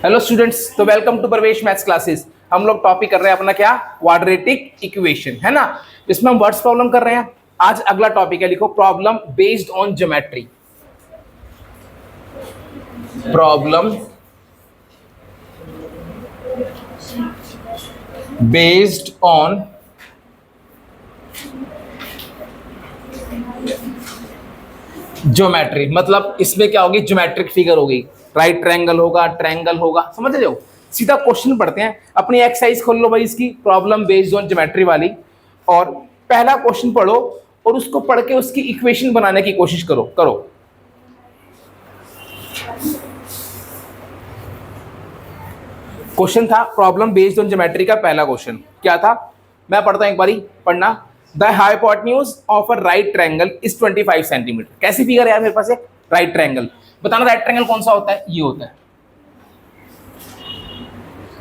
Hello students, तो welcome to प्रवेश maths classes. हम लोग टॉपिक कर रहे हैं अपना क्या, क्वाड्रेटिक इक्वेशन, है ना। इसमें हम वर्ड्स प्रॉब्लम कर रहे हैं। आज अगला टॉपिक है, लिखो problem based on geometry. Problem based on geometry, मतलब इसमें क्या होगी, ज्योमेट्रिक फिगर होगी, राइट ट्रायंगल होगा, ट्रायंगल होगा, समझ रहे हो। सीधा क्वेश्चन पढ़ते हैं। अपनी एक्सरसाइज खोल लो भाई, इसकी प्रॉब्लम बेस्ड ऑन ज्योमेट्री वाली, और पहला क्वेश्चन पढ़ो और उसको पढ़ के उसकी इक्वेशन बनाने की कोशिश करो। क्वेश्चन था प्रॉब्लम बेस्ड ऑन ज्योमेट्री का पहला क्वेश्चन क्या था, मैं पढ़ता हूं, एक बारी पढ़ना। The hypotenuse of a right triangle is 25 centimetre. कैसी फिगर है यार मेरे पास, एक राइट ट्रायंगल। बताना राइट ट्रायंगल कौन सा होता है, ये होता है,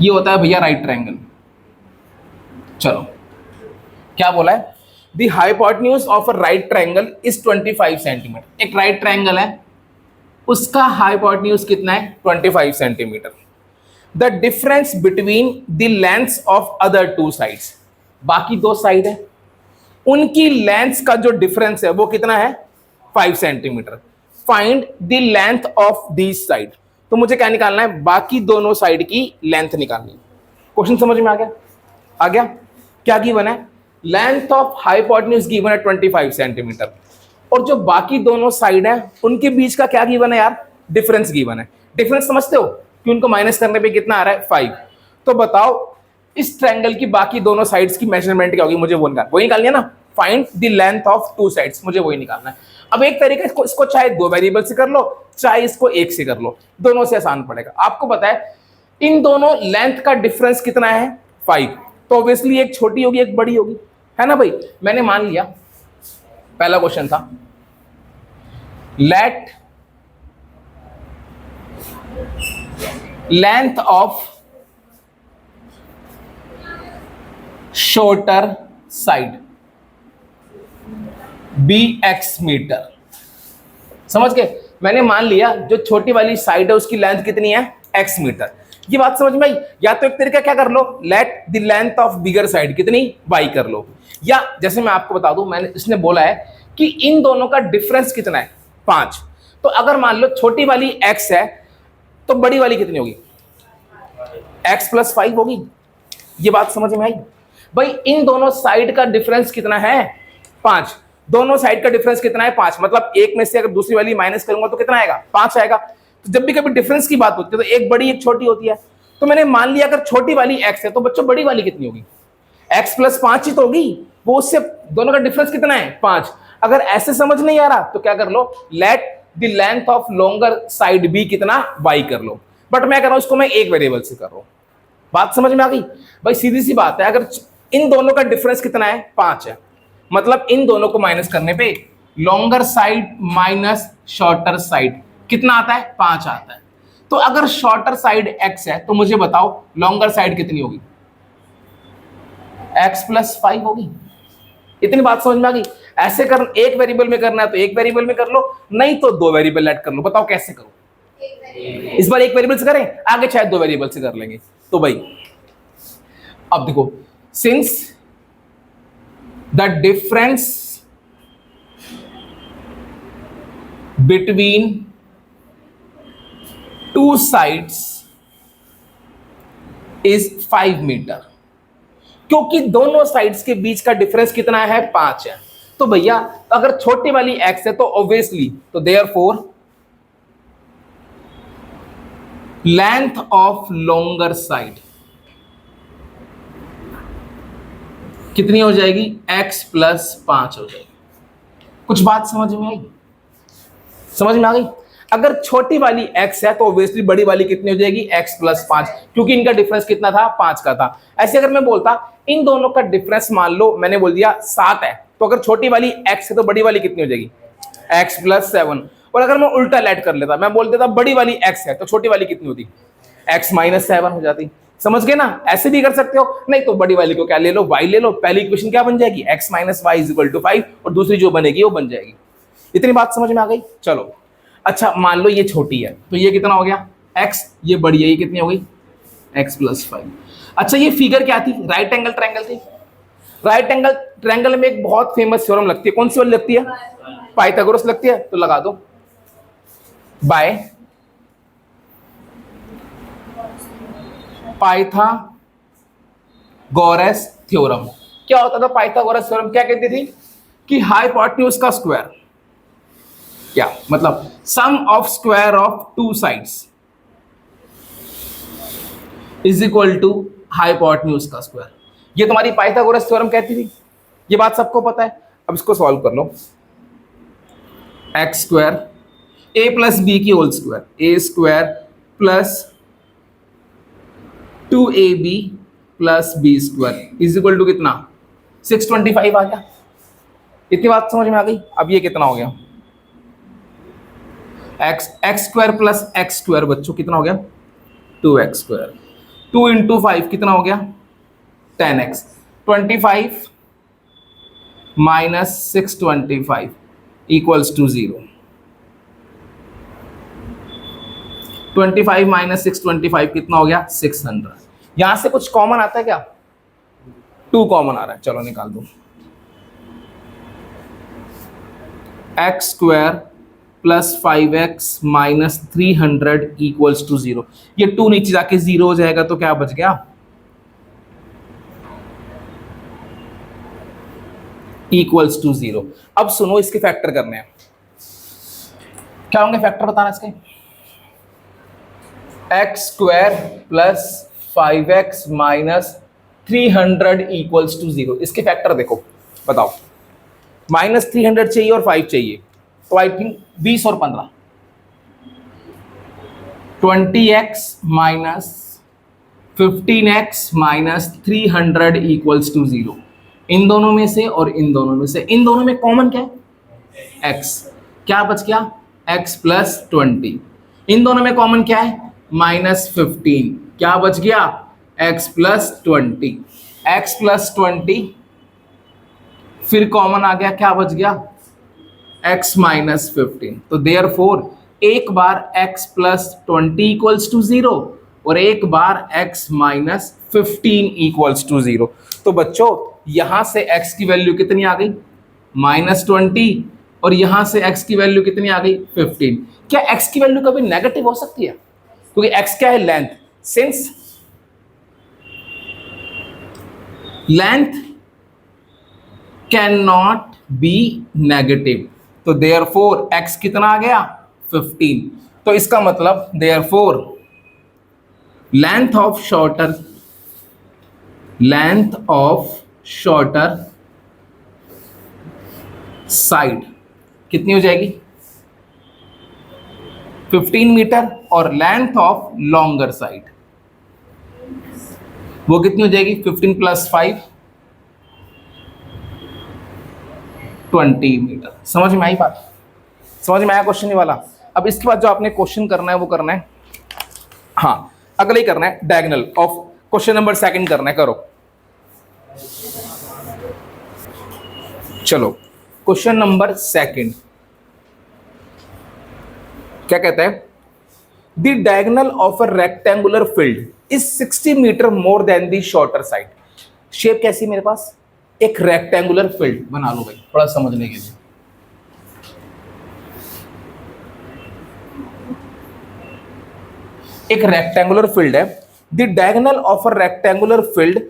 ये होता है भैया राइट ट्रायंगल। चलो क्या बोला है, the hypotenuse of a right triangle is 25 centimetre. एक राइट ट्रायंगल है, उसका हाइपोटेन्यूज कितना है, 25 centimetre. The difference between the lengths of other two sides, बाकी दो साइड है, उनकी लेंथ का जो डिफरेंस है वो कितना है, 5 centimetre. Find the length of this side. तो मुझे क्या निकालना है, बाकी दोनों साइड की लेंथ निकालनी है। क्वेश्चन समझ में आ गया, आ गया। क्या गिवन है, लेंथ ऑफ हाइपोटेन्यूज गिवन है 25 सेंटीमीटर, और जो बाकी दोनों साइड है उनके बीच का क्या गिवन है यार, डिफरेंस गिवन है। डिफरेंस समझते हो कि उनको माइनस करने पे कितना आ रहा है, 5। तो बताओ इस ट्रायंगल की बाकी दोनों साइड्स की मेजरमेंट क्या होगी, मुझे वो निकालनी है ना। Find the length of two sides, मुझे वही निकालना है। अब एक तरीका इसको चाहे दो वेरिएबल से कर लो, चाहे इसको एक से कर लो, दोनों से आसान पड़ेगा। आपको पता है इन दोनों लेंथ का डिफरेंस कितना है, 5। तो ऑब्वियसली एक छोटी होगी एक बड़ी होगी, है ना भाई। मैंने मान लिया, पहला क्वेश्चन था, let length of shorter side bx metre. समझ गए, मैंने मान लिया जो छोटी वाली साइड है उसकी लेंथ कितनी है, x मीटर। ये बात समझ में आई। या तो एक तरीका क्या कर लो, let the length of bigger side कितनी, y कर लो। या जैसे मैं आपको बता दूं, मैंने इसने बोला है कि इन दोनों का डिफरेंस कितना है, 5। तो अगर मान लो छोटी वाली x है तो बड़ी वाली कितनी होगी, x + 5 होगी। ये बात समझ में आई भाई। इन दोनों साइड का डिफरेंस कितना है, 5। दोनों साइड का डिफरेंस कितना है, 5। मतलब एक में से अगर दूसरी वाली माइनस करूंगा तो कितना आएगा, 5 आएगा। तो जब भी कभी डिफरेंस की बात होती है तो एक बड़ी एक छोटी होती है। तो मैंने मान लिया अगर छोटी वाली x है तो बच्चों बड़ी वाली कितनी होगी, x + 5 ही तो होगी। वो उससे दोनों का डिफरेंस कितना है, 5। अगर ऐसे समझ नहीं आ रहा तो क्या कर लो, let the length of longer side भी कितना, y कर लो। बट मैं कर रहा हूं इसको मैं एक वेरिएबल से कर रहा हूं। बात समझ में आ गई भाई, सीधी सी बात है। अगर इन दोनों का डिफरेंस कितना है, 5 है, मतलब इन दोनों को माइनस करने पे longer side minus shorter side कितना आता है, 5 आता है। तो अगर शॉर्टर साइड x है तो मुझे बताओ लॉन्गर साइड कितनी होगी, x + 5 होगी। इतनी बात समझ में आ गई। ऐसे कर, एक वेरिएबल में करना है तो एक वेरिएबल में कर लो, नहीं तो दो वेरिएबल ऐड कर लो। बताओ कैसे करो, इस बार एक वेरिएबल से करें, आगे शायद दो वेरिएबल से कर लेंगे। तो भाई अब देखो, since the difference between two sides is 5 metre, क्योंकि दोनों साइड्स के बीच का डिफरेंस कितना है, 5 है। तो भैया अगर छोटी वाली x है तो ऑब्वियसली, तो therefore length of longer side कितनी हो जाएगी, x + 5 हो जाएगी। कुछ बात समझ में आई, समझ में आ गई। अगर छोटी वाली x है तो ऑब्वियसली बड़ी वाली कितनी हो जाएगी, x + 5, क्योंकि इनका डिफरेंस कितना था, 5 का था। ऐसे अगर मैं बोलता इन दोनों का डिफरेंस मान लो मैंने बोल दिया 7 है, तो अगर छोटी वाली x है तो बड़ी वाली कितनी हो जाएगी, x + 7। और अगर मैं उल्टा लेट कर लेता, मैं बोल देता बड़ी वाली x है तो छोटी वाली कितनी होती, x - 7 हो जाती। समझ गए ना, ऐसे भी कर सकते हो। नहीं तो बड़ी वाली को क्या ले लो, y ले लो। पहली इक्वेशन क्या बन जाएगी, x - y = 5, और दूसरी जो बनेगी वो बन जाएगी। इतनी बात समझ में आ गई। चलो अच्छा मान लो ये छोटी है तो ये कितना हो गया x, ये बड़ी है ये कितनी हो गई x+5। अच्छा ये फिगर क्या थी, राइट एंगल ट्रायंगल थी। राइट एंगल ट्रायंगल में एक बहुत फेमस थ्योरम लगती है, कौन सी वाली लगती है, पाइथागोरस लगती है, तो लगा दो बाय पाइथागोरस थ्योरम। क्या होता था पाइथागोरस थ्योरम, क्या कहती थी कि हाइपोटेन्यूज का स्क्वायर, क्या मतलब sum of square of two sides is equal to hypotenuse का स्क्वायर। ये तुम्हारी पाइथागोरस थ्योरम कहती थी, ये बात सबको पता है। अब इसको सॉल्व कर लो, x square a plus b की whole square, a square plus 2ab plus b square is equal to कितना 625 आ गया। इतनी बात समझ में आ गई। अब ये कितना हो गया x square plus x square बच्चों कितना हो गया 2x स्क्वायर, 2 इंटू 5 कितना हो गया 10x, 25 minus 625 equals to 0। 25 minus 625 कितना हो गया 600। यहां से कुछ कॉमन आता है क्या, 2 कॉमन आ रहा है, चलो निकाल दो। X square plus 5x minus 300 equals to 0। ये 2 नीचे जाके 0 हो जाएगा तो क्या बच गया इक्वल्स टू 0। अब सुनो इसके फैक्टर करने हैं, क्या होंगे फैक्टर बताना इसके। X square plus 5x minus 300 equals to 0। इसके फैक्टर देखो बताओ, माइनस 300 चाहिए और 5 चाहिए, तो आई थिंक 20 और 15 20x minus 15x minus 300 equals to 0। इन दोनों में से और इन दोनों में से, इन दोनों में कॉमन क्या है x, क्या बच गया x प्लस 20। इन दोनों में कॉमन क्या है माइनस 15, क्या बच गया x प्लस 20। x प्लस 20 फिर कॉमन आ गया, क्या बच गया x माइनस 15। तो देयरफॉर एक बार x प्लस 20 इक्वल्स टू 0 और एक बार x माइनस 15 इक्वल्स टू 0। तो बच्चों यहां से x की वैल्यू कितनी आ गई -20 और यहां से x की वैल्यू कितनी आ गई 15। क्या x की वैल्यू कभी नेगेटिव हो सकती है, क्योंकि x क्या है length, since length can not be negative, तो देयरफॉर x कितना आ गया 15। तो इसका मतलब therefore length of shorter side कितनी हो जाएगी 15 मीटर और लेंथ ऑफ लॉन्गर साइड वो कितनी हो जाएगी 15 प्लस 5 20 मीटर। समझ में आई बात, समझ में आया क्वेश्चन ये वाला। अब इसके बाद जो आपने क्वेश्चन करना है वो करना है, हाँ अगला ही करना है डायगोनल ऑफ क्वेश्चन नंबर 2 करना है, करो। चलो क्वेश्चन नंबर 2 क्या कहता है, the diagonal of a rectangular field is 60 metre more than the shorter side. Shape कैसी है मेरे पास, एक रेक्टेंगुलर फील्ड बना लो भाई थोड़ा समझने के लिए। एक रेक्टेंगुलर फील्ड है, the diagonal of a rectangular field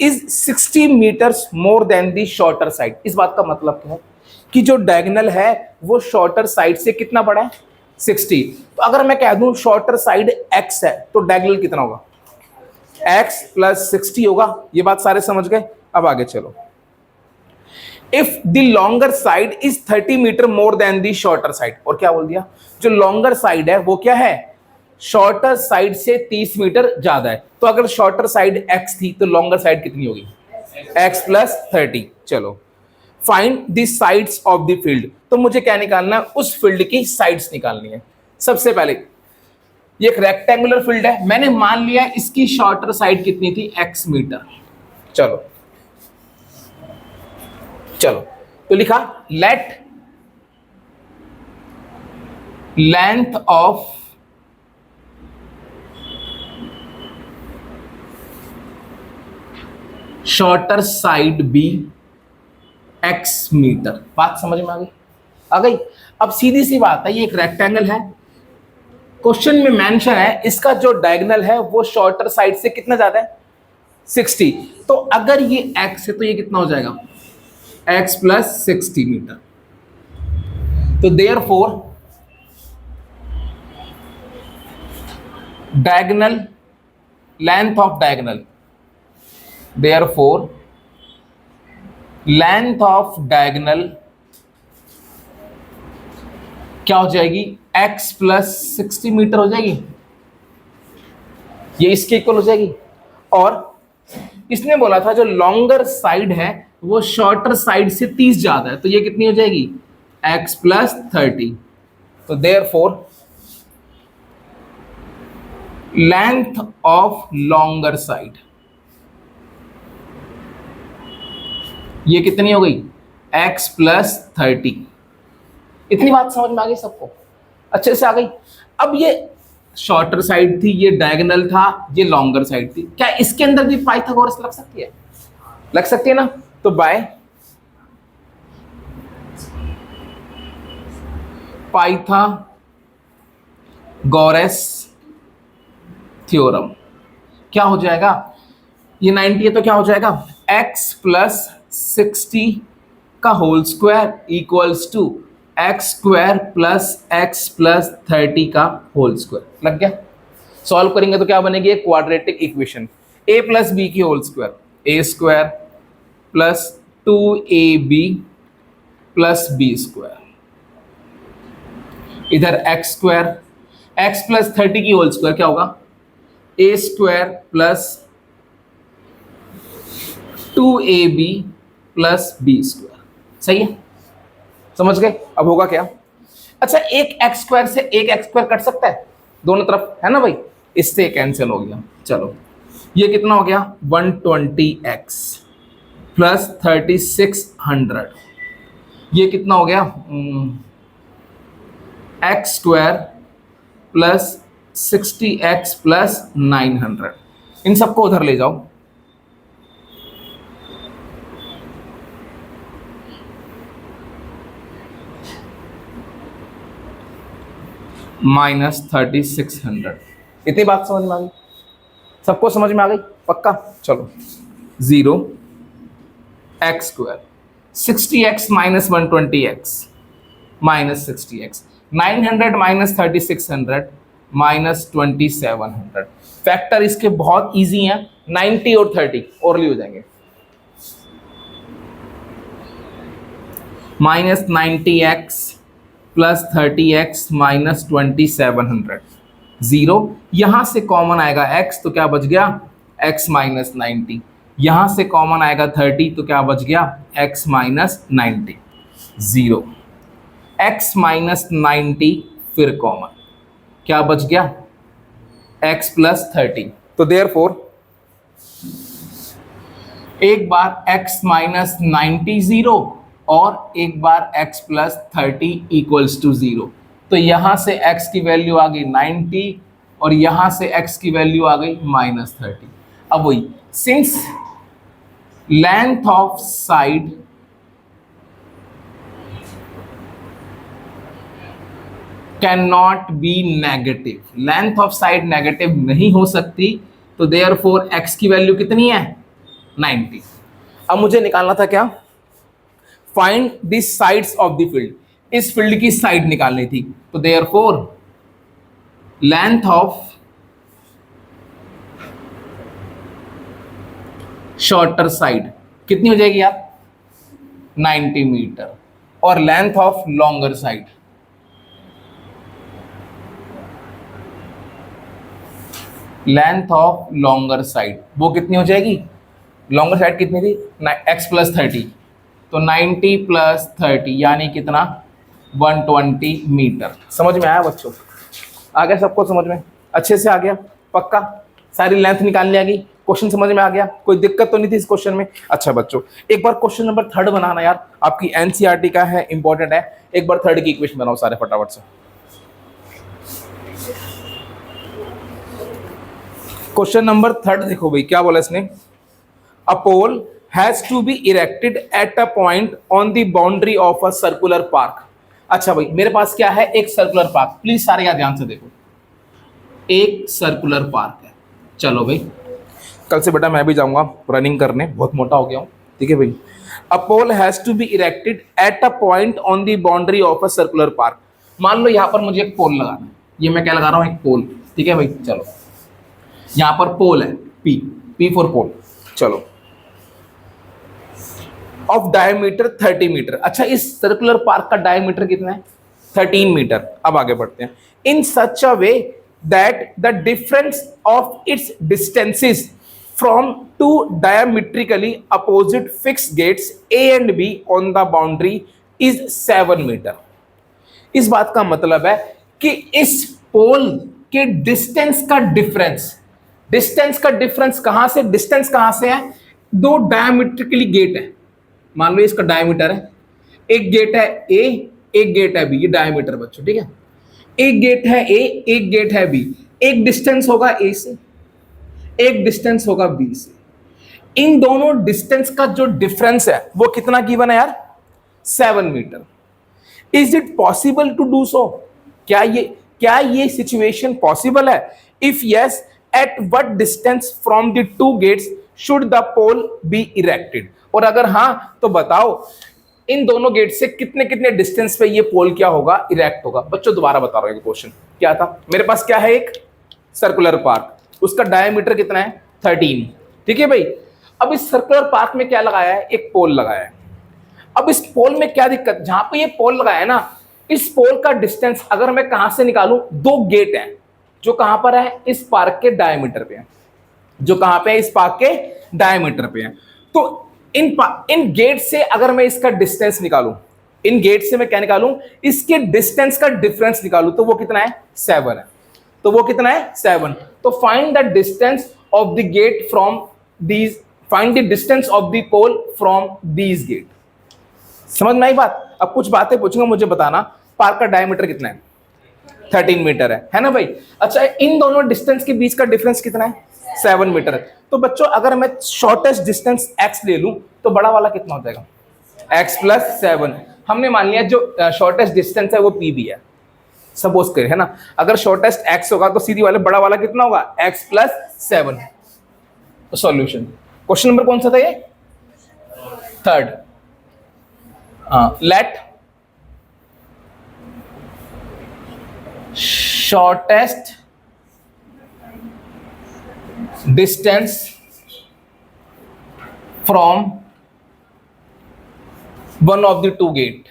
is 60 metres more than the shorter side. इस बात का मतलब क्या है कि जो डायगोनल है वो शॉर्टर साइड से कितना बड़ा है 60। तो अगर मैं कह दूं शॉर्टर साइड x है तो डायगोनल कितना होगा x प्लस 60 होगा। ये बात सारे समझ गए। अब आगे चलो, if the longer side is 30 metre more than the shorter side, और क्या बोल दिया जो लॉन्गर साइड है वो क्या है शॉर्टर साइड से 30 मीटर ज्यादा है। तो अगर शॉर्टर साइड x थी तो लॉन्गर साइड कितनी होगी x प्लस 30। चलो find the sides of the field, तो मुझे क्या निकालना है उस फील्ड की साइड्स निकालनी है। सबसे पहले ये एक रेक्टेंगुलर फील्ड है, मैंने मान लिया इसकी शॉर्टर साइड कितनी थी x मीटर। चलो चलो तो लिखा length of shorter side be x metre. बात समझ में आ गई। अब सीधी सी बात है, ये एक रेक्टेंगल है, क्वेश्चन में मेंशन है इसका जो डायगोनल है वो शॉर्टर साइड से कितना ज्यादा है, 60। तो अगर ये x है तो ये कितना हो जाएगा, x प्लस 60 मीटर। तो therefore diagonal length of diagonal, therefore length of diagonal क्या हो जाएगी, x प्लस 60 मीटर हो जाएगी, ये इसके इक्वल हो जाएगी। और इसने बोला था जो लॉन्गर साइड है वो शॉर्टर साइड से 30 ज्यादा है, तो ये कितनी हो जाएगी, x प्लस 30। तो therefore length of longer side ये कितनी हो गई, x प्लस 30। इतनी बात समझ में आ गई सबको, अच्छे से आ गई। अब ये शॉर्टर साइड थी, ये डायगोनल था, ये लॉन्गर साइड थी, क्या इसके अंदर भी पाइथागोरस लग सकती है, लग सकती है ना। तो बाय पाइथागोरस थ्योरम क्या हो जाएगा, ये 90 है तो क्या हो जाएगा, x प्लस 60 का whole square equals to x square plus x plus 30 का होल स्क्वायर। लग गया। सॉल्व करेंगे तो क्या बनेगी, एक quadratic equation, a plus b की whole square, a square plus 2ab plus b square, इधर एक्स स्क्वायर, एक्स प्लस 30 की होल स्क्वायर क्या होगा, a square plus 2ab plus b square. सही है, समझ गए। अब होगा क्या, अच्छा एक एक्स स्क्वायर से एक एक्स स्क्वायर कट सकता है दोनों तरफ, है ना भाई, इससे कैंसिल हो गया। चलो ये कितना हो गया, 120x प्लस 3600, ये कितना हो गया, x square plus 60x plus 900। इन सबको उधर ले जाओ, माइनस 3600। इतनी बात समझ में आ गई, सबको समझ में आ गई पक्का। चलो 0 x square 60x minus 120x minus 60x 900 minus 3600 minus 2700। Factor इसके बहुत इजी हैं, 90 और 30 ओरली हो जाएंगे, minus 90x plus 30x minus 2700। 0 यहां से कॉमन आएगा x तो क्या बच गया, x माइनस 90। यहां से कॉमन आएगा 30 तो क्या बच गया, x माइनस 90। 0 x माइनस 90 फिर कॉमन क्या बच गया, x प्लस 30। तो देयरफॉर एक बार x माइनस 90 0 और एक बार x प्लस 30 इक्वल्स टू 0। तो यहां से x की वैल्यू आ गई 90 और यहां से x की वैल्यू आ गई माइनस 30। अब वही, since length of side can not be negative, length of side negative नहीं हो सकती, तो देयरफॉर x की वैल्यू कितनी है, 90। अब मुझे निकालना था क्या, find the sides of the field, इस फील्ड की साइड निकालनी थी। तो therefore length of shorter side कितनी हो जाएगी यार, 90 मीटर, और length of longer side length of longer side वो कितनी हो जाएगी, लॉन्गर साइड कितनी थी, x प्लस 30, तो 90 प्लस 30 यानी कितना, 120 मीटर। समझ में आया बच्चों, आ गया सबको समझ में, अच्छे से आ गया पक्का, सारी लेंथ निकालने आ गई, क्वेश्चन समझ में आ गया, कोई दिक्कत तो नहीं थी इस क्वेश्चन में। अच्छा बच्चों एक बार क्वेश्चन नंबर 3 बनाना यार, आपकी एनसीईआरटी का है, इंपॉर्टेंट है। एक बार 3 की इक्वेशन बनाओ सारे फटाफट से। क्वेश्चन नंबर 3 देखो भाई क्या बोला इसने, a pole has to be erected at a point on the boundary of a circular park. अच्छा भाई मेरे पास क्या है, एक सर्कुलर पार्क, प्लीज सारे यहाँ ध्यान से देखो, एक सर्कुलर पार्क है। चलो भाई कल से बेटा मैं भी जाऊंगा रनिंग करने, बहुत मोटा हो गया हूँ, ठीक है भाई। A pole has to be erected at a point on the boundary of a circular park. मान लो यहाँ पर मुझे एक पोल लगाना है, ये मैं क्या लगा रहा हूँ, एक पोल, ठीक है भाई। चलो यहाँ पर पोल है, पी, पी फॉर पोल। चलो ऑफ डायमीटर 30 मीटर। अच्छा इस सर्कुलर पार्क का डायमीटर कितना है, 13 मीटर। अब आगे बढ़ते हैं। In such a way that the difference of its distances from two diametrically opposite fixed gates A and B on the boundary is 7 metre. इस बात का मतलब है कि इस पोल के डिस्टेंस का डिफरेंस, डिस्टेंस का डिफरेंस कहां से, डिस्टेंस कहां से है, दो डायमीट्रिकली गेट है, मान लो इसका डायमीटर है, एक गेट है ए, एक गेट है बी, ये डायमीटर बच्चों, ठीक है। एक गेट है ए, एक गेट है बी, एक डिस्टेंस होगा ए से, एक डिस्टेंस होगा बी से। इन दोनों डिस्टेंस का जो डिफरेंस है वो कितना गिवन है यार, 7 metre. Is it possible to do so, क्या ये सिचुएशन पॉसिबल है? If yes, at what distance from the two gates should the pole be erected. और अगर हां तो बताओ इन दोनों गेट से कितने कितने डिस्टेंस पे ये पोल क्या होगा, इरेक्ट होगा। बच्चों दोबारा बता रहा हूं क्वेश्चन क्या था। मेरे पास क्या है, एक सर्कुलर पार्क, उसका डायमीटर कितना है, 13, ठीक है भाई। अब इस सर्कुलर पार्क में क्या लगाया है, एक पोल लगाया है। अब इस पोल में क्या दिक्कत, जहां पे ये पोल लगाया है ना, इस पोल का डिस्टेंस अगर मैं कहां से निकालूं, दो गेट हैं जो कहां पर है, इस पार्क के डायमीटर पे है, जो कहां पे है, इस पार्क के डायमीटर पे है। तो इन गेट से अगर मैं इसका डिस्टेंस निकालूं, इन गेट से मैं क्या निकालूं, इसके डिस्टेंस का डिफरेंस निकालूं, तो वो कितना है, 7 है। तो वो कितना है, 7। तो find the distance of the gate from these, find the distance of the pole from these gate. समझ में आई बात? अब कुछ बातें पूछूंगा, मुझे बताना पार्क का डायमीटर कितना है, 13 मीटर है ना भाई। अच्छा इन दोनों डिस्टेंस के बीच का डिफरेंस कितना है, 7 मीटर। तो बच्चों अगर मैं शॉर्टेस्ट डिस्टेंस x ले लूं तो बड़ा वाला कितना हो जाएगा, x + 7। हमने मान लिया जो शॉर्टेस्ट डिस्टेंस है वो p भी है, सपोज करें, है ना। अगर शॉर्टेस्ट x होगा तो सीधी वाले बड़ा वाला कितना होगा, x + 7। सॉल्यूशन, क्वेश्चन नंबर कौन सा था ये, 3rd। Let shortest distance from one of the two gate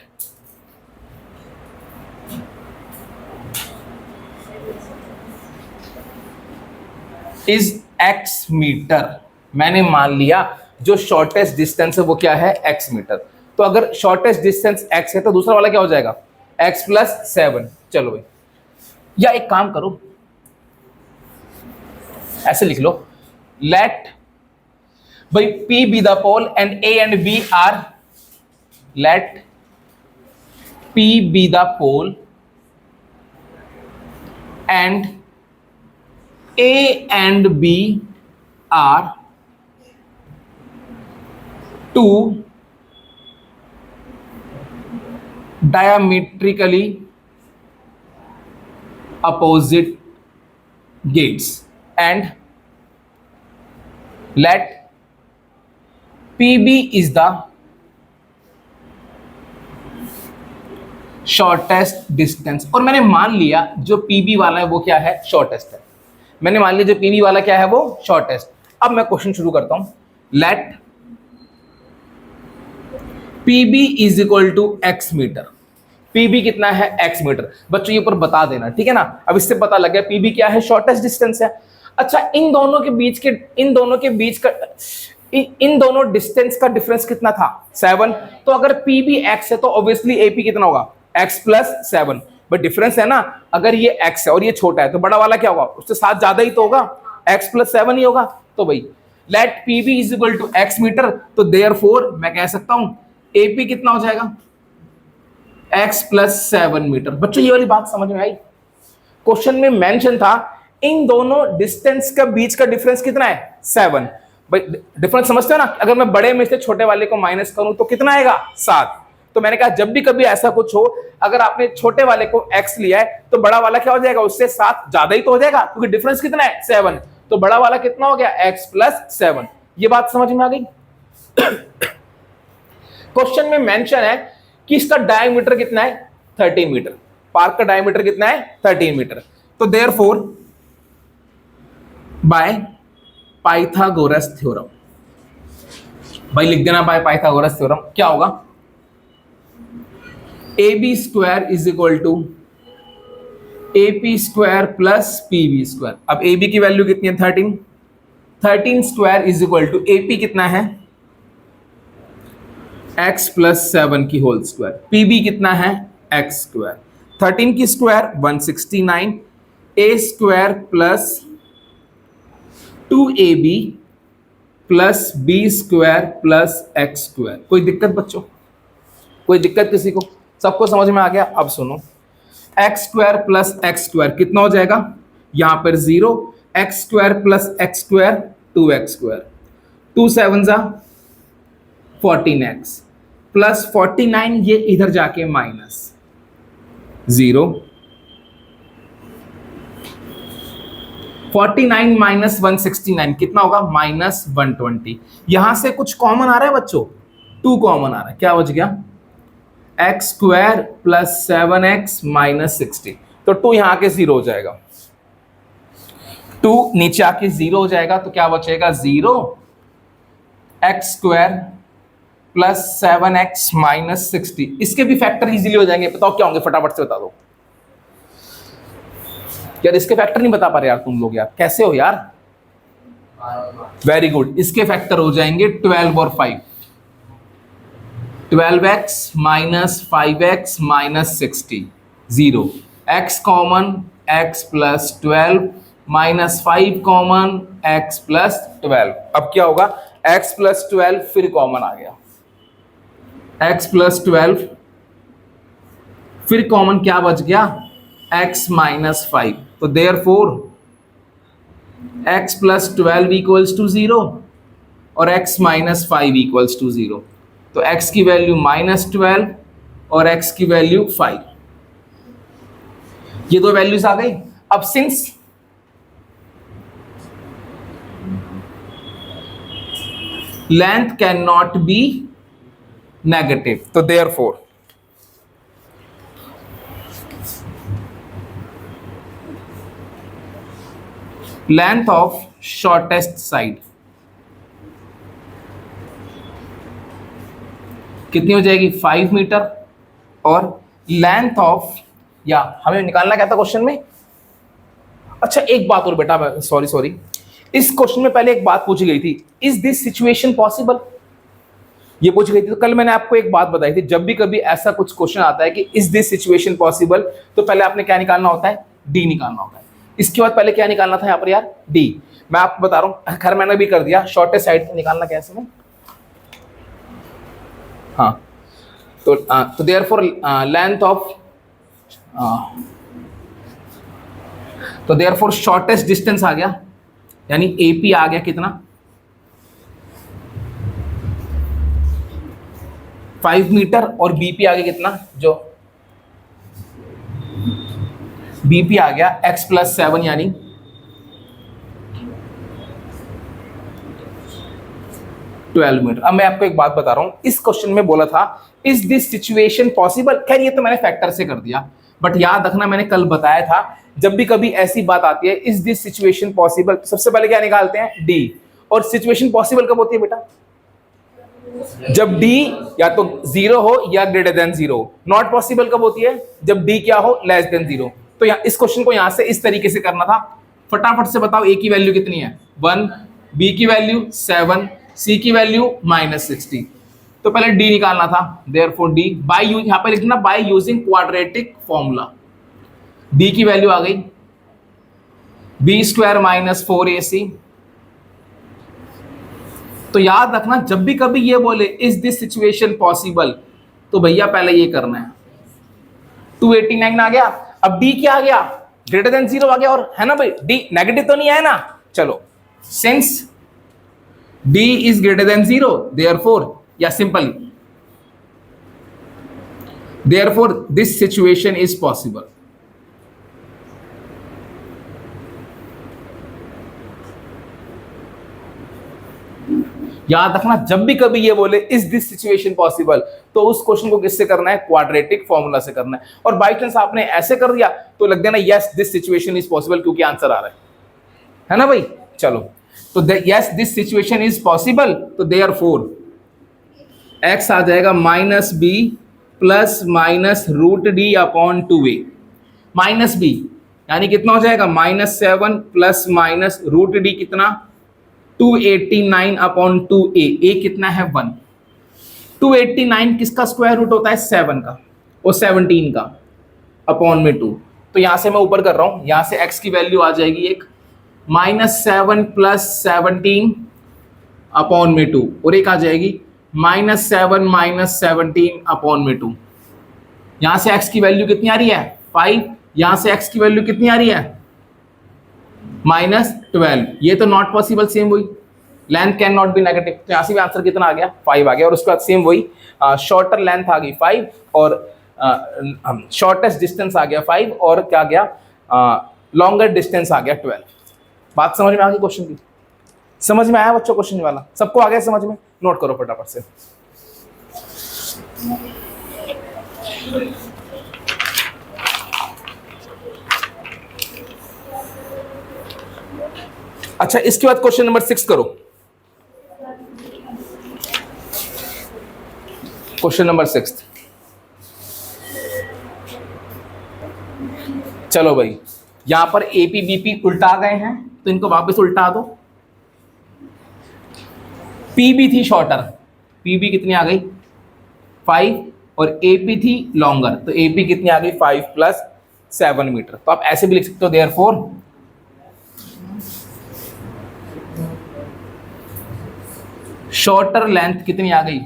is x metre. मैंने मान लिया जो शॉर्टेस्ट डिस्टेंस है वो क्या है, x मीटर। तो अगर शॉर्टेस्ट डिस्टेंस x है तो दूसरा वाला क्या हो जाएगा, x + 7। चलो भाई, या एक काम करो ऐसे लिख लो, लेट भाई P be the pole and A and B are, let P be the pole and A and B are two diametrically opposite gates and let PB is the shortest distance। और मैंने मान लिया जो PB वाला है वो क्या है, शॉर्टेस्ट है। मैंने मान लिया जो PB वाला क्या है वो शॉर्टेस्ट। अब मैं क्वेश्चन शुरू करता हूं, let PB is equal to x metre. PB कितना है, x मीटर। बच्चों ये ऊपर बता देना, ठीक है ना। अब इससे पता लग गया PB क्या है, शॉर्टेस्ट डिस्टेंस है। अच्छा इन दोनों डिस्टेंस का डिफरेंस कितना था, 7। तो अगर PB x है तो ऑब्वियसली AP कितना होगा, x + 7। बट डिफरेंस है ना, अगर ये x है और ये छोटा है तो बड़ा वाला क्या होगा, उससे 7 ज्यादा ही तो होगा, x + 7 ही होगा। तो भाई let PB is equal to x metre, तो देयरफॉर मैं कह सकता हूं AP कितना हो जाएगा, x + 7 मीटर। बच्चों ये वाली बात समझ में आई? क्वेश्चन में मेंशन था इन दोनों डिस्टेंस का बीच का डिफरेंस कितना है 7। भाई डिफरेंस समझते हो ना, अगर मैं बड़े में से छोटे वाले को माइनस करूं तो कितना आएगा 7। तो मैंने कहा जब भी कभी ऐसा कुछ हो, अगर आपने छोटे वाले को x लिया है तो बड़ा वाला क्या हो जाएगा, उससे 7 ज्यादा ही तो हो जाएगा, क्योंकि डिफरेंस कितना है 7। तो बड़ा वाला कितना हो गया x + 7। ये बात समझ में आ गई। क्वेश्चन में मेंशन है कि इसका डायमीटर कितना है 13 मीटर, पार्क का डायमीटर कितना है 13 मीटर। तो देयरफॉर बाय पाइथागोरस थ्योरम, भाई लिख देना बाय पाइथागोरस थ्योरम, क्या होगा AB square is equal to AP square plus PB square. अब AB की वैल्यू कितनी है 13, 13 square is equal to AP कितना है x + 7 की होल स्क्वायर, PB कितना है x स्क्वायर, 13 की square 169, A square plus 2AB plus B square plus x square. कोई दिक्कत बच्चों, कोई दिक्कत किसी को? सबको समझ में आ गया? अब सुनो, x square plus x square कितना हो जाएगा, यहां पर 0, x square plus x square 2x square, 2 7 जा 14x प्लस 49, ये इधर जाके माइनस 0, 49 माइनस 169 कितना होगा -120। यहां से कुछ कॉमन आ रहा है बच्चों, 2 कॉमन आ रहा है, क्या बच गया x square plus 7x minus 60। तो 2 यहां आके 0 हो जाएगा, 2 नीचे आके 0 हो जाएगा, तो क्या बचेगा 0, x square plus 7x minus 60। इसके भी फैक्टर इजीली हो जाएंगे, बताओ क्या होंगे, फटाफट से बता दो यार। इसके फैक्टर नहीं बता पा रहे यार तुम लोग, यार कैसे हो यार? वेरी गुड, इसके फैक्टर हो जाएंगे 12 और 5, 12x minus 5x minus 60, 0, x common x plus 12 minus 5 common x plus 12। अब क्या होगा, x प्लस 12 फिर कॉमन आ गया, x प्लस 12 फिर कॉमन क्या बच गया x माइनस 5। तो therefore x plus 12 equals to 0 और x माइनस 5 इक्वल्स टू 0। तो x की वैल्यू -12 और x की वैल्यू 5, ये दो वैल्यूज आ गई। अब since length can not be negative, तो therefore length of shortest side कितनी हो जाएगी 5 मीटर, और लेंथ ऑफ, या हमें निकालना क्या था क्वेश्चन में? अच्छा एक बात और बेटा, सॉरी, इस क्वेश्चन में पहले एक बात पूछी गई थी, इज दिस सिचुएशन पॉसिबल, ये पूछी गई थी। तो कल मैंने आपको एक बात बताई थी, जब भी कभी ऐसा कुछ क्वेश्चन आता है कि इज दिस सिचुएशन पॉसिबल, तो पहले आपने क्या निकालना होता है, डी निकालना होता है। इसके बाद पहले क्या निकालना था यहाँ पर यार, डी। मैं आपको बता रहा हूँ, खैर मैंने भी कर दिया, शॉर्टेस्ट साइड निकालना कैसे में, हाँ। तो देयरफॉर लेंथ ऑफ, तो देयरफॉर शॉर्टेस्ट डिस्टेंस आ गया, यानी एपी आ गया कितना 5 मीटर, और बीपी आ गया कितना, जो बीपी आ गया x + 7 यानी 12 मीटर। अब मैं आपको एक बात बता रहा हूं, इस क्वेश्चन में बोला था इज दिस सिचुएशन पॉसिबल, खैर ये तो मैंने फैक्टर से कर दिया, बट याद रखना मैंने कल बताया था, जब भी कभी ऐसी बात आती है इज दिस सिचुएशन पॉसिबल, तो सबसे पहले क्या निकालते हैं, डी। और सिचुएशन पॉसिबल कब होती है बेटा, जब डी या तो 0 हो या >0 हो। नॉट पॉसिबल कब होती है, जब डी क्या हो, <0। तो इस क्वेश्चन को यहां से इस तरीके से करना था। फटाफट से बताओ, ए की वैल्यू कितनी है 1, बी की वैल्यू 7, सी की वैल्यू -60। तो पहले डी निकालना था, देयरफॉर डी बाय यूज, यहां पर लिखना by using quadratic formula. D की वैल्यू आ गई b² - 4ac। तो याद रखना, जब भी कभी ये बोले इज दिस सिचुएशन पॉसिबल, तो भैया पहले ये करना है। 289 आ गया। अब डी क्या आ गया, ग्रेटर देन 0 आ गया, और है ना भाई, डी नेगेटिव तो नहीं है ना। चलो, since d is greater than 0, therefore, या simply therefore this situation is possible. याद रखना, जब भी कभी ये बोले इज दिस सिचुएशन पॉसिबल, तो उस क्वेश्चन को किससे करना है, क्वाड्रेटिक फॉर्मूला से करना है। और बाई चांस आपने ऐसे कर दिया तो लग देना yes this situation is possible, क्योंकि आंसर आ रहा है ना भाई। चलो, तो yes this situation is possible, तो देयरफॉर एक्स आ जाएगा minus b plus minus root D upon 2a। Minus b यानी कितना हो जाएगा, -7 प्लस माइनस रूट डी कितना, 289 अपॉन 2a। a कितना है 1। 289 किसका स्क्वायर रूट होता है, 7 का, और 17 का, अपॉन में 2। तो यहां से मैं ऊपर कर रहा हूं, यहां से x की वैल्यू आ जाएगी एक -7 प्लस 17 अपॉन में 2, और एक आ जाएगी -7 माइनस 17 अपॉन में 2। यहां से x की वैल्यू कितनी आ रही है, 5। यहां से x की वैल्यू कितनी आ रही है, -12। ये तो नॉट पॉसिबल, सेम वही, length can not be negative. तो यहां से भी आंसर कितना आ गया, 5 आ गया। और उसके बाद सेम वही, शॉर्टर लेंथ आ गई 5, और शॉर्टेस्ट डिस्टेंस आ गया 5, और क्या गया, लॉन्गर डिस्टेंस आ गया 12। बात समझ में आ गई क्वेश्चन की? समझ में आया बच्चों क्वेश्चन वाला? सबको आ गया समझ में? नोट करो फटाफट से। अच्छा, इसके बाद क्वेश्चन नंबर 6 करो। क्वेश्चन नंबर 6, चलो भाई, यहां पर एपी बीपी उल्टा गए हैं, तो इनको वापस उल्टा दो। पीबी थी शॉर्टर, पीबी कितनी आ गई 5, और एपी थी लॉन्गर, तो एपी कितनी आ गई 5 प्लस 7 मीटर। तो आप ऐसे भी लिख सकते हो, देयरफॉर शॉर्टर लेंथ कितनी आ गई,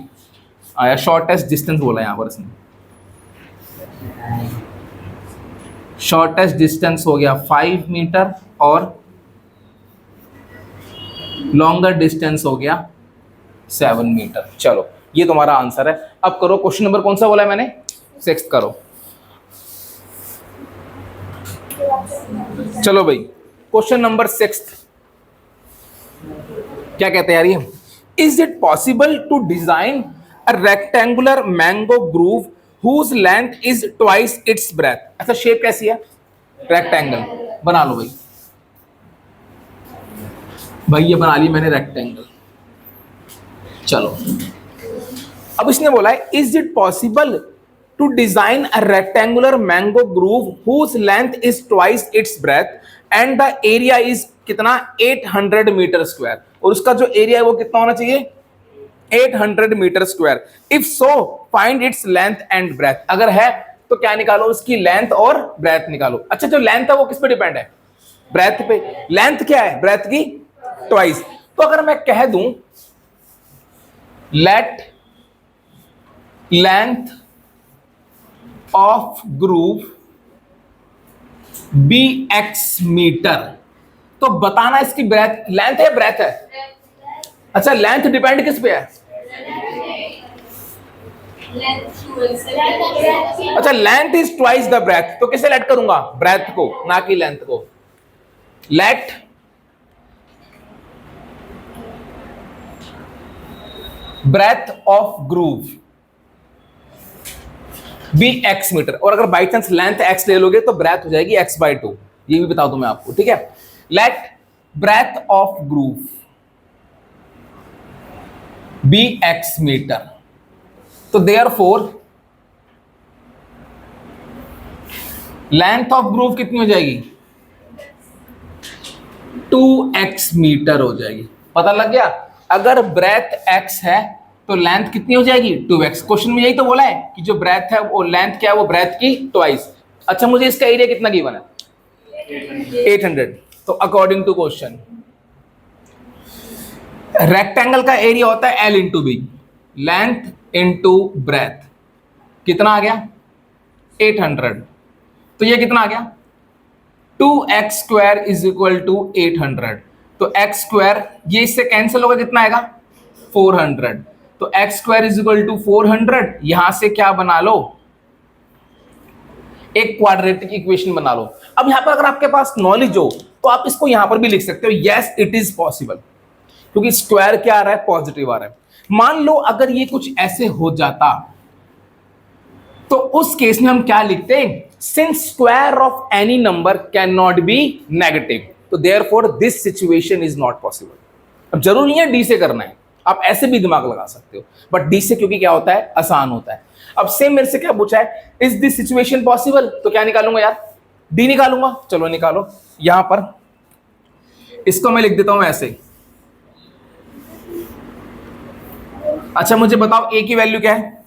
आया शॉर्टेस्ट डिस्टेंस बोला यहां पर इसने, शॉर्टेस्ट डिस्टेंस हो गया 5 मीटर, और लॉन्गर डिस्टेंस हो गया 7 मीटर। चलो, ये तुम्हारा आंसर है। अब करो क्वेश्चन नंबर कौन सा बोला है मैंने, 6 करो। चलो भाई, क्वेश्चन नंबर 6 क्या कहते हैं यार ये, is it possible to design a rectangular mango grove whose length is twice its breadth. ऐसा शेप कैसी है, रेक्टेंगल बना लो भाई। भाई ये बना ली मैंने रेक्टेंगल। चलो, अब इसने बोला है is it possible to design a rectangular mango grove whose length is twice its breadth and the area is कितना, 800 मीटर स्क्वायर, और उसका जो एरिया है वो कितना होना चाहिए, 800 metre square. If so find its length and breadth. अगर है तो क्या निकालो, उसकी लेंथ और ब्रेथ निकालो। अच्छा, जो लेंथ है वो किस पे डिपेंड है, ब्रेथ पे। लेंथ क्या है, ब्रेथ की ट्वाइस। तो अगर मैं कह दूं let length of grove be x metre, तो बताना इसकी ब्रेथ, लेंथ है ब्रेथ है। अच्छा, लेंथ डिपेंड किस पे है, अच्छा length is twice the breadth, तो किसे लेट करूंगा, ब्रेथ को, ना कि लेंथ को। Let breadth of grove be x metre, और अगर बाई चांस लेंथ एक्स ले लोगे तो ब्रेथ हो जाएगी x/2। ये भी बता दूं मैं आपको, ठीक है। Let breadth of grove be x metre, तो देयरफॉर लेंथ ऑफ ग्रूव कितनी हो जाएगी, 2x मीटर हो जाएगी। पता लग गया, अगर ब्रेथ x है तो लेंथ कितनी हो जाएगी, 2x। क्वेश्चन में यही तो बोला है कि जो ब्रेथ है वो लेंथ क्या है, वो ब्रेथ की ट्वाइस। अच्छा, मुझे इसका एरिया कितना गिवन है, 800। तो अकॉर्डिंग टू क्वेश्चन रेक्टेंगल का एरिया होता है L into b, length into breadth, कितना आ गया 800। तो ये कितना आ गया 2x square is equal to 800। तो x स्क्वायर ये इससे कैंसिल होगा, कितना आएगा 400। तो x square is equal to 400। यहां से क्या बना लो, एक क्वाड्रेटिक इक्वेशन बना लो। अब यहां पर अगर आपके पास नॉलेज हो तो आप इसको यहां पर भी लिख सकते हो, यस इट इज पॉसिबल, क्योंकि स्क्वायर क्या आ रहा है, पॉजिटिव आ रहा है। मान लो अगर ये कुछ ऐसे हो जाता तो उस केस में हम क्या लिखते हैं, since square of any number can not be negative, तो therefore this situation is not possible. अब जरूरी नहीं है डी से करना है, आप ऐसे भी दिमाग लगा सकते हो, बट डी से क्योंकि क्या होता है, आसान होता है। अब सेम मेरे से क्या पूछा है, इज दिस सिचुएशन पॉसिबल, तो क्या निकालूंगा यार, डी निकालूंगा। चलो निकालो, यहां पर इसको मैं लिख देता हूं ऐसे। अच्छा मुझे बताओ ए की वैल्यू क्या है,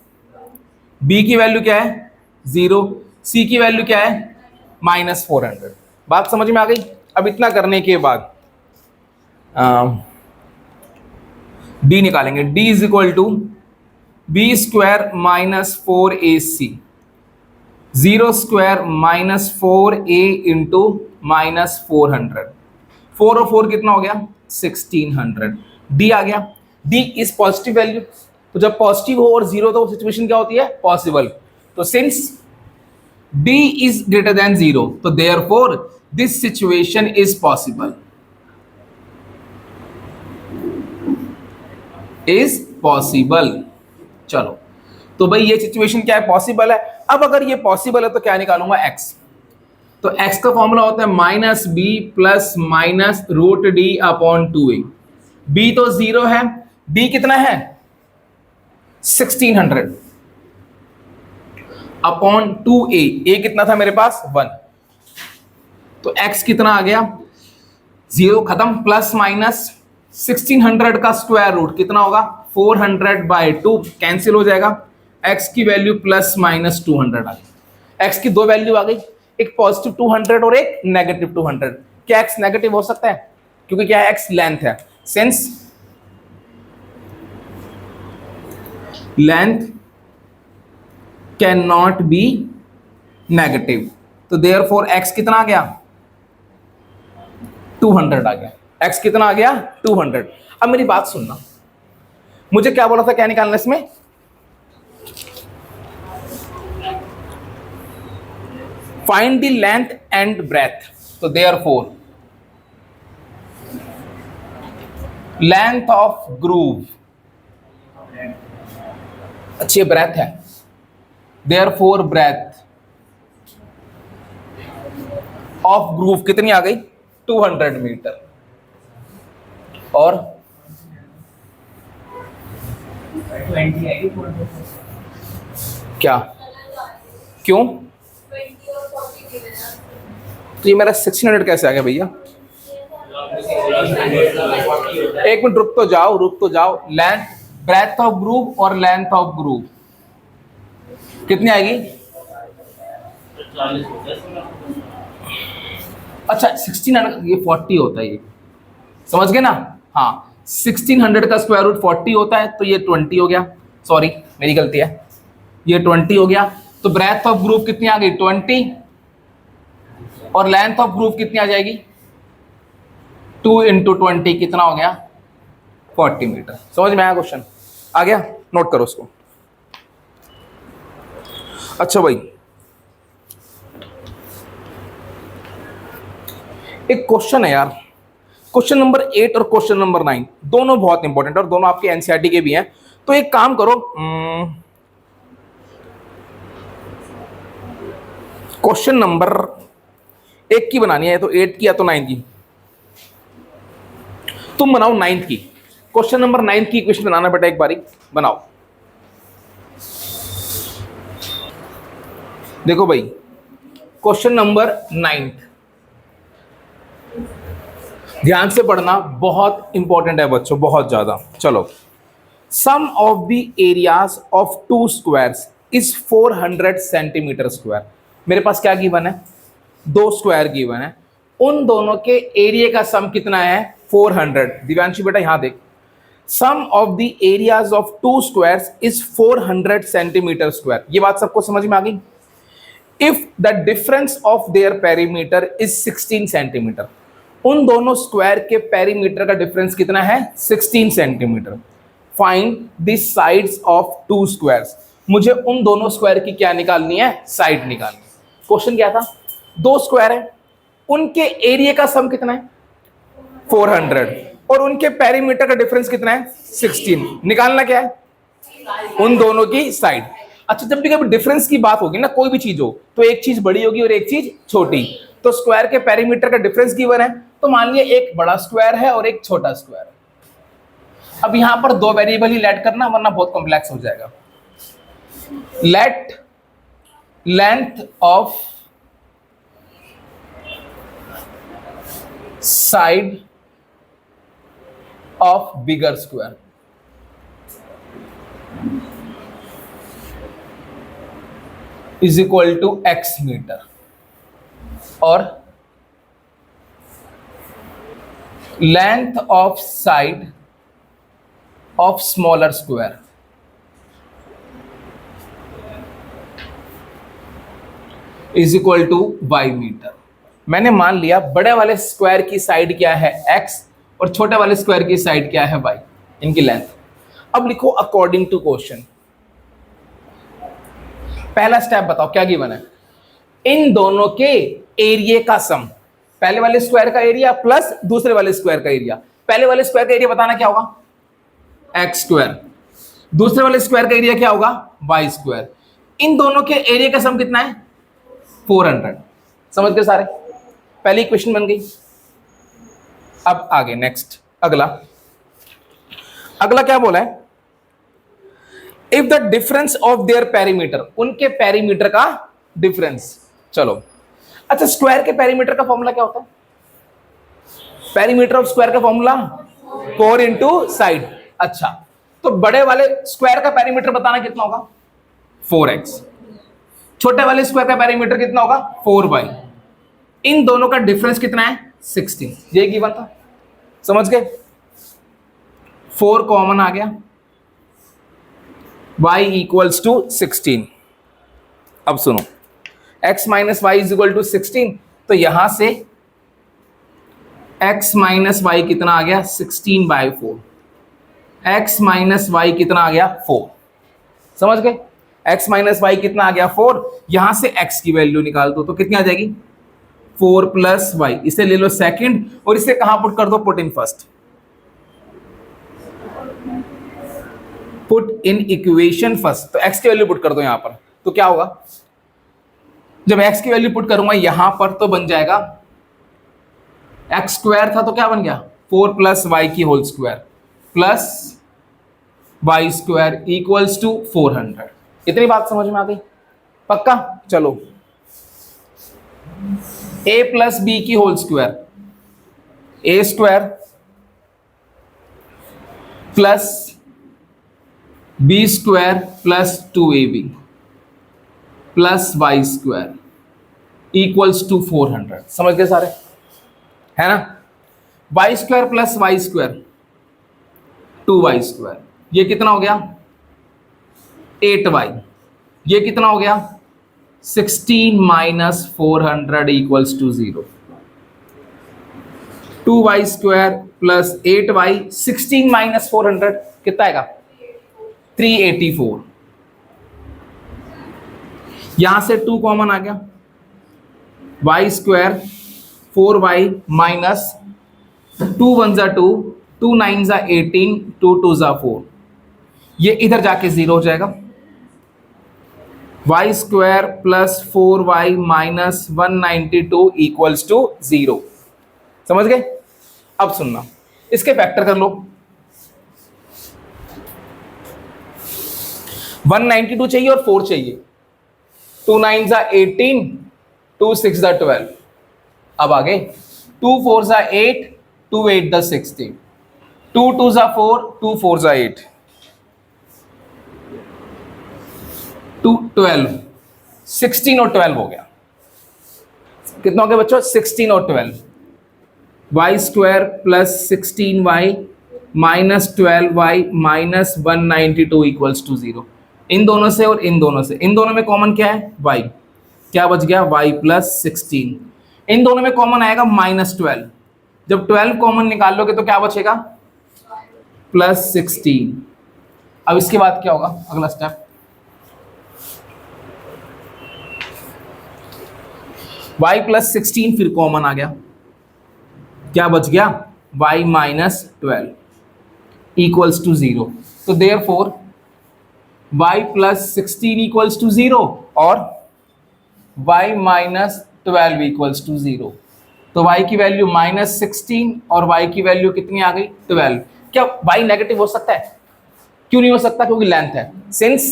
बी की वैल्यू क्या है 0, सी की वैल्यू क्या है -400। बात समझ में आ गई। अब इतना करने के बाद डी निकालेंगे, D is equal to b square -4ac, 0 square -4a into -400, 4 और 4 कितना हो गया 1600। डी आ गया, डी इज पॉजिटिव वैल्यू, तो जब पॉजिटिव हो और 0 तो सिचुएशन क्या होती है, पॉसिबल। तो since d is greater than 0 तो therefore this situation is possible, is possible. चलो तो भाई ये सिचुएशन क्या है, पॉसिबल है। अब अगर ये पॉसिबल है तो क्या निकालूंगा, x। तो x का फॉर्मूला होता है -b plus minus root D upon 2a। b तो 0 है, d कितना है 1600 अपॉन 2a, a कितना था मेरे पास 1, तो x कितना आ गया 0 खत्म, प्लस माइनस 1600 का स्क्वायर रूट कितना होगा 400/2 कैंसिल हो जाएगा, x की वैल्यू प्लस माइनस 200 आ गई। x की दो वैल्यू आ गई, एक पॉजिटिव 200 और एक नेगेटिव 200। क्या x नेगेटिव हो सकता है, क्योंकि क्या है x लेंथ है, since length can not be negative, तो देयरफॉर x कितना आ गया 200 आ गया, x कितना आ गया 200। अब मेरी बात सुनना, मुझे क्या बोला था, क्या निकालना इसमें, find the length and breadth, तो देयरफॉर लेंथ ऑफ ग्रूव, अच्छी ब्रेथ है, देयरफॉर ब्रेथ ऑफ ग्रूव कितनी आ गई 200 मीटर। और 20 क्या, क्यों, तो ये मेरा 1600 कैसे आ गया भैया, एक मिनट रुक तो जाओ। लेंथ, ब्रेथ ऑफ ग्रूव और लेंथ ऑफ ग्रूव कितनी आएगी, अच्छा 1600, ये 40 होता है, ये समझ गए ना, हाँ 1600 का स्क्वायर रूट 40 होता है, तो ये 20 हो गया, सॉरी मेरी गलती है, ये 20 हो गया। तो ब्रेथ ऑफ ग्रूव कितनी आ गई 20, और लेंथ ऑफ ग्रूव कितनी आ जाएगी 2 इंटू 20 कितना हो गया 40 मीटर। समझ में आया क्वेश्चन, आ गया, नोट करो उसको। अच्छा भाई एक क्वेश्चन है यार, क्वेश्चन नंबर 8 और क्वेश्चन नंबर 9 दोनों बहुत इंपॉर्टेंट और दोनों आपके एनसीईआरटी के भी हैं। तो एक काम करो, क्वेश्चन नंबर 1 की बनानी है, तो 8 की या तो 9 की, तुम बनाओ 9 की, क्वेश्चन नंबर 9 की इक्वेशन बनाना बेटा, एक बारी बनाओ। देखो भाई क्वेश्चन नंबर 9 ध्यान से पढ़ना, बहुत इंपॉर्टेंट है बच्चों, बहुत ज्यादा। चलो, sum of the areas of 2 squares is 400 centimetre square. मेरे पास क्या गिवन है, 2 स्क्वायर गिवन है, उन दोनों के एरिया का सम कितना है 400। दिव्यांशी बेटा यहां देख, sum of the areas of 2 squares is 400 centimetre square. ये बात सबको समझ में आ गई। If the difference of their perimeter is 16 centimetre, उन दोनों स्क्वायर के पेरीमीटर का डिफरेंस कितना है? 16 centimetre. Find the sides of to squares, मुझे उन दोनों स्क्वायर की क्या निकालनी है? साइड निकालनी है। क्वेश्चन क्या था? दो स्क्वायर है, उनके एरिया का सम कितना है? 400, और उनके पेरीमीटर का डिफरेंस कितना है? 16। निकालना क्या है? उन दोनों की साइड। अच्छा, जब भी कभी डिफरेंस की बात होगी ना, कोई भी चीज हो, तो एक चीज बड़ी होगी और एक चीज छोटी। तो स्क्वायर के पेरीमीटर का डिफरेंस गिवन है, तो मान लिया एक बड़ा स्क्वायर है और एक छोटा स्क्वायर है। अब यहां पर दो वेरिएबल ही लेट करना, वरना बहुत कॉम्प्लेक्स हो जाएगा। Let length of side of bigger square is equal to x metre, और length of side of smaller square is equal to y metre. मैंने मान लिया बड़े वाले स्क्वायर की साइड क्या है? x, और छोटे वाले स्क्वायर की साइड क्या है? y, इनकी लेंथ। अब लिखो अकॉर्डिंग टू क्वेश्चन। पहला स्टेप बताओ क्या गिवन है? इन दोनों के एरिया का सम, पहले वाले स्क्वायर का एरिया प्लस दूसरे वाले स्क्वायर का एरिया। पहले वाले स्क्वायर का एरिया बताना क्या होगा? X square. दूसरे वाले स्क्वायर का एरिया क्या होगा? Y square. इन दोनों के एरिया का सम कितना है? 400। समझ गए सारे? पहली इक्वेशन बन गई। अब आगे नेक्स्ट, अगला क्या बोला है? If the difference of their perimeter, उनके पेरीमीटर का डिफरेंस। चलो, अच्छा, स्क्वायर के पेरीमीटर का फॉर्मूला क्या होता है? पेरीमीटर ऑफ स्क्वायर का फॉर्मूला 4 इंटू साइड। अच्छा, तो बड़े वाले स्क्वायर का पेरीमीटर बताना कितना होगा? 4x। छोटे वाले स्क्वायर का पेरीमीटर कितना होगा? 4y। इन दोनों का डिफरेंस कितना है? 16। ये गिवन था, समझ गए? 4 कॉमन आ गया, y इक्वल्स टू 16। अब सुनो, x minus y is equal to 16, तो यहां से x माइनस वाई कितना आ गया? 16/4। x माइनस वाई कितना आ गया? 4। समझ गए? x माइनस वाई कितना आ गया? 4। यहां से x की वैल्यू निकाल दो, तो कितनी आ जाएगी? 4 प्लस वाई। इसे ले लो सेकंड, और इसे कहां पुट कर दो? Put in first. Put in equation first, तो x की वैल्यू पुट कर दो यहां पर। तो क्या होगा? जब x की वैल्यू पुट करूंगा यहां पर, तो बन जाएगा, x स्क्वायर था तो क्या बन गया? 4 प्लस वाई की whole square plus y square equals to 400। इतनी बात समझ में आ गई? पक्का? चलो, a प्लस बी की whole square, a square plus b square plus 2ab plus y square equals to 400। समझ गए सारे? है ना? Y square plus y square 2y square, ये कितना हो गया? 8y। ये कितना हो गया? 16 minus 400 equals to 0। 2y square plus 8y, 16 minus 400 कितना आएगा? 384। यहां से 2 कॉमन आ गया, y स्क्वायर 4y माइनस 2 1 जा 2, 2 9 जा 18, 2 2 जा 4। ये इधर जाके 0 हो जाएगा। y square plus 4y minus 192 equals to 0। समझ गए? अब सुनना, इसके फैक्टर कर लो। 192 चाहिए और 4 चाहिए। 2 9 जा 18, 2 6 जा 12। अब आगे 2 4 जा 8, 2 8 जा 16, 2 2 जा 4, 2 4 जा 8, 2 12, 16 और 12 हो गया। कितना हो गया बच्चों? 16 और 12। Y square plus 16y minus 12y minus 192 equals to 0। इन दोनों से और इन दोनों से, इन दोनों में कॉमन क्या है? y। क्या बच गया, y प्लस 16। इन दोनों में कॉमन आएगा -12। जब 12 कॉमन निकाल लोगे तो क्या बचेगा, प्लस 16। अब इसके बाद क्या होगा, अगला स्टेप, y प्लस 16 फिर कॉमन आ गया, क्या बच गया, y माइनस 12 इक्वल्स टू 0। तो therefore y plus 16 equals to 0 और y माइनस 12 इक्वल्स टू 0। तो y की वैल्यू -16 और y की वैल्यू कितनी आ गई, 12। क्या y नेगेटिव हो सकता है, क्यों नहीं हो सकता, क्योंकि लेंथ है। Since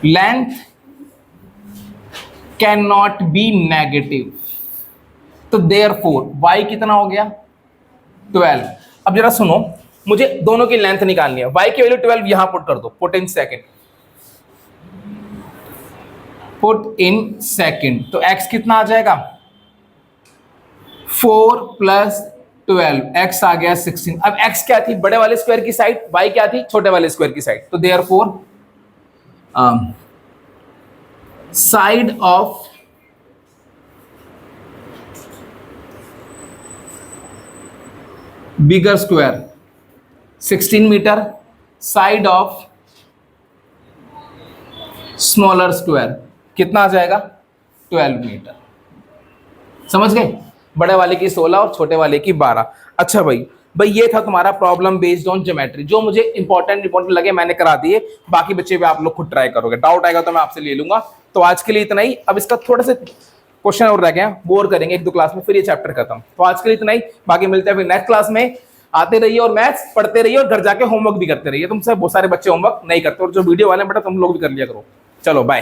length can not be negative, तो देयरफॉर y कितना हो गया, 12। अब जरा सुनो, मुझे दोनों की लेंथ निकालनी है। y की वैल्यू 12 यहां पुट कर दो, put in second, put in second. तो x कितना आ जाएगा, 4 प्लस 12, x आ गया 16। अब x क्या थी, बड़े वाले स्क्वायर की साइड, y क्या थी, छोटे वाले स्क्वायर की साइड। तो therefore side of bigger square 16 metre, side of smaller square कितना आ जाएगा, 12 मीटर। समझ गए, बड़े वाले की 16 और छोटे वाले की 12। अच्छा भाई ये था तुम्हारा प्रॉब्लम बेस्ड ऑन ज्योमेट्री। जो मुझे इंपॉर्टेंट लगे मैंने करा दिए, बाकी बच्चे भी आप लोग खुद ट्राई करोगे, डाउट आएगा तो मैं आपसे ले लूंगा। तो आज के लिए इतना ही। अब इसका थोड़ा सा क्वेश्चन और रह गया, बोर करेंगे 1-2 क्लास में, फिर ये चैप्टर खत्म। तो आज के लिए इतना ही, बाकी मिलते हैं फिर नेक्स्ट क्लास में। आते रहिए और मैथ्स पढ़ते रहिए और घर जाके होमवर्क भी करते रहिए। तुमसे बहुत सारे बच्चे होमवर्क नहीं करते और जो वीडियो वाले बेटा तुम लोग भी कर लिया करो। चलो बाय।